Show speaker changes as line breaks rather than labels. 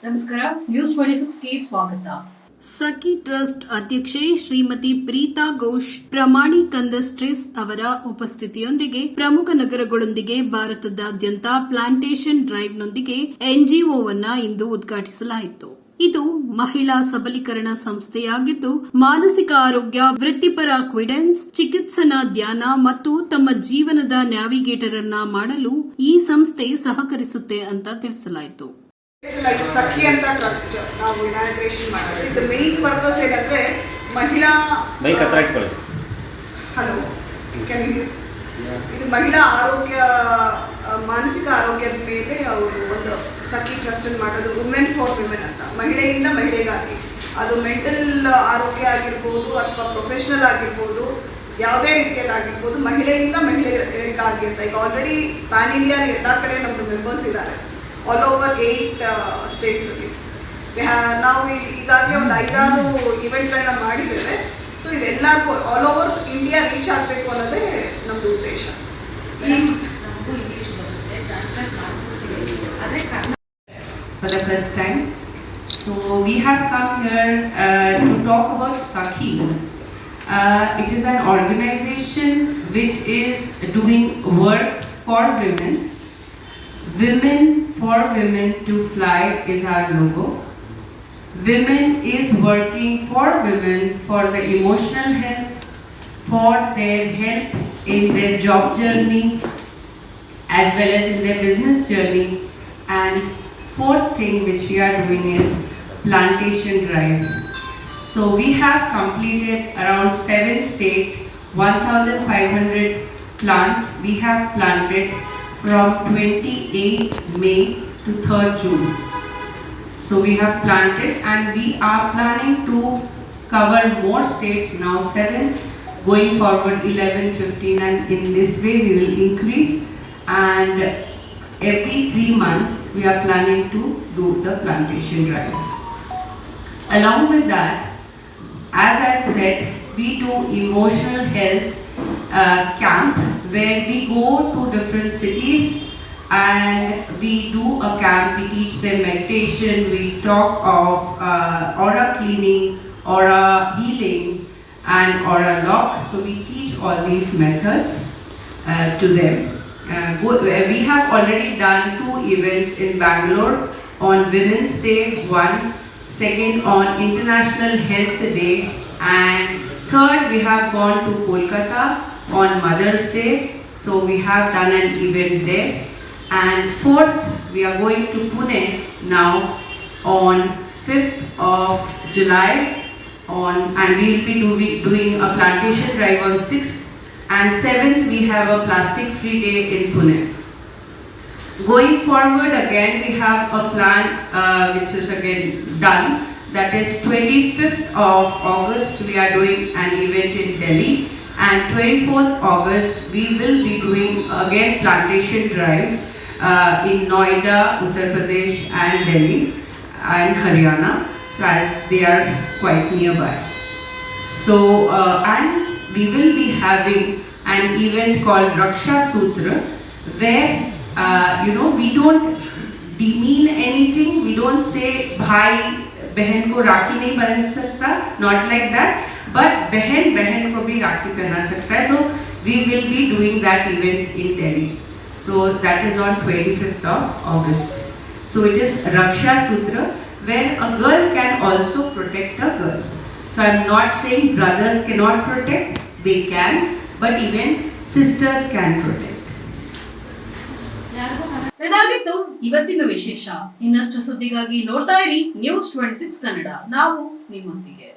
ನಮಸ್ಕಾರ, ನ್ಯೂಸ್ 26ಗೆ ಸ್ವಾಗತ. ಸಖಿ ಟ್ರಸ್ಟ್ ಅಧ್ಯಕ್ಷೆ ಶ್ರೀಮತಿ ಪ್ರೀತಾ ಘೋಷ್ ಪ್ರಮಾಣಿಕ್ ಇಂಡಸ್ಟ್ರೀಸ್ ಅವರ ಉಪಸ್ಥಿತಿಯೊಂದಿಗೆ ಪ್ರಮುಖ ನಗರಗಳೊಂದಿಗೆ ಭಾರತದಾದ್ಯಂತ ಪ್ಲಾಂಟೇಶನ್ ಡ್ರೈವ್ನೊಂದಿಗೆ ಎನ್ಜಿಒವನ್ನು ಇಂದು ಉದ್ಘಾಟಿಸಲಾಯಿತು. ಇದು ಮಹಿಳಾ ಸಬಲೀಕರಣ ಸಂಸ್ಥೆಯಾಗಿದ್ದು, ಮಾನಸಿಕ ಆರೋಗ್ಯ, ವೃತ್ತಿಪರ ಕ್ವಿಡೆನ್ಸ್, ಚಿಕಿತ್ಸನ ಧ್ಯಾನ ಮತ್ತು ತಮ್ಮ ಜೀವನದ ನ್ಯಾವಿಗೇಟರ್ ಅನ್ನ ಮಾಡಲು ಈ ಸಂಸ್ಥೆ ಸಹಕರಿಸುತ್ತೆ ಅಂತ ತಿಳಿಸಲಾಯಿತು.
ಸಖಿ ಅಂತ ಟ್ರಸ್ಟ್ ನಾವು ಇನಾಗ್ರೇಷನ್ ಮಾಡಿದ್ವಿ. ಇದು ಮೇನ್ ಪರ್ಪಸ್ ಏನಂದ್ರೆ ಮಹಿಳಾ ಇದು ಮಹಿಳಾ ಆರೋಗ್ಯ, ಮಾನಸಿಕ ಆರೋಗ್ಯದ ಮೇಲೆ ಅವರು ಒಂದು ಸಖಿ ಟ್ರಸ್ಟ್ ಮಾಡೋದು. ವುಮೆನ್ ಫಾರ್ ವಿಮೆನ್ ಅಂತ, ಮಹಿಳೆಯಿಂದ ಮಹಿಳೆಗಾಗಿ. ಅದು ಮೆಂಟಲ್ ಆರೋಗ್ಯ ಆಗಿರ್ಬೋದು ಅಥವಾ ಪ್ರೊಫೆಷನಲ್ ಆಗಿರ್ಬೋದು, ಯಾವುದೇ ರೀತಿಯಲ್ಲಿ ಆಗಿರ್ಬೋದು, ಮಹಿಳೆಯಿಂದ ಮಹಿಳೆಯರಿಗಾಗಿ ಅಂತ. ಈಗ ಆಲ್ರೆಡಿ ಪ್ಯಾನ್ ಇಂಡಿಯಾ ಎಲ್ಲ ಕಡೆ ನಮ್ಮದು ಮೆಂಬರ್ಸ್ ಇದ್ದಾರೆ, ಆಲ್ ಓವರ್ 8 ಸ್ಟೇಟ್ಸಲ್ಲಿ. ನಾವು ಈಗಾಗಲೇ ಒಂದು 5-6 ಇವೆಂಟ್ಗಳನ್ನ ಮಾಡಿದ್ದೇವೆ. ಸೊ ಇದೆಲ್ಲರಿಗೂ ಆಲ್ ಓವರ್ ಇಂಡಿಯಾ ರೀಚ್ ಆಗಬೇಕು ಅನ್ನೋದೇ ನಮ್ಮದು ಉದ್ದೇಶ.
For the first time, so we have come here to talk about Sakhi. It is an organization which is doing work for women. Women for women to fly is our logo. Women is working for women for the emotional health, for their help in their job journey as well as in their business journey. And fourth thing which we are doing is plantation drive. So we have completed around 7 states, 1,500 plants we have planted from 28th May to 3rd June. So we have planted and we are planning to cover more states now, 7, going forward 11, 15, and in this way we will increase, and every 3 months we are planning to do the plantation drive. Along with that, as I said, we do emotional health camp where we go to different cities and we do a camp. We teach them meditation, we talk of aura cleaning, aura healing and aura lock. So we teach all these methods to them. We have already done 2 events in Bangalore on Women's Day, 1, second on International Health Day, and third we have gone to Kolkata on Mother's Day. So we have done an event there. And fourth, we are going to Pune now on 5th of July and we will be doing a plantation drive on 6th, and 7th we have a plastic free day in Pune. Going forward again we have a plan which is again done, that is 25th of August we are doing an event in Delhi, and 24th August we will be doing again plantation drive in Noida, Uttar Pradesh and Delhi and Haryana, so as they are quite nearby. So and we will be having an event called Raksha Sutra, where we don't demean anything. We don't say bhai बहन को राखी नहीं पहन सकता, not like that, but बहन बहन को भी राखी पहना सकता है. So we will be doing that event in Delhi. So that is on 25th of August. So it is Raksha Sutra, where a girl can also protect a girl. So I am not saying brothers cannot protect, they can, but even sisters can protect.
ಇದಾಗಿತ್ತು ಇವತ್ತಿನ ವಿಶೇಷ. ಇನ್ನಷ್ಟು ಸುದ್ದಿಗಾಗಿ ನೋಡ್ತಾ ಇರಿ news 26 Kannada. ನಾವು ನಿಮ್ಮೊಂದಿಗೆ.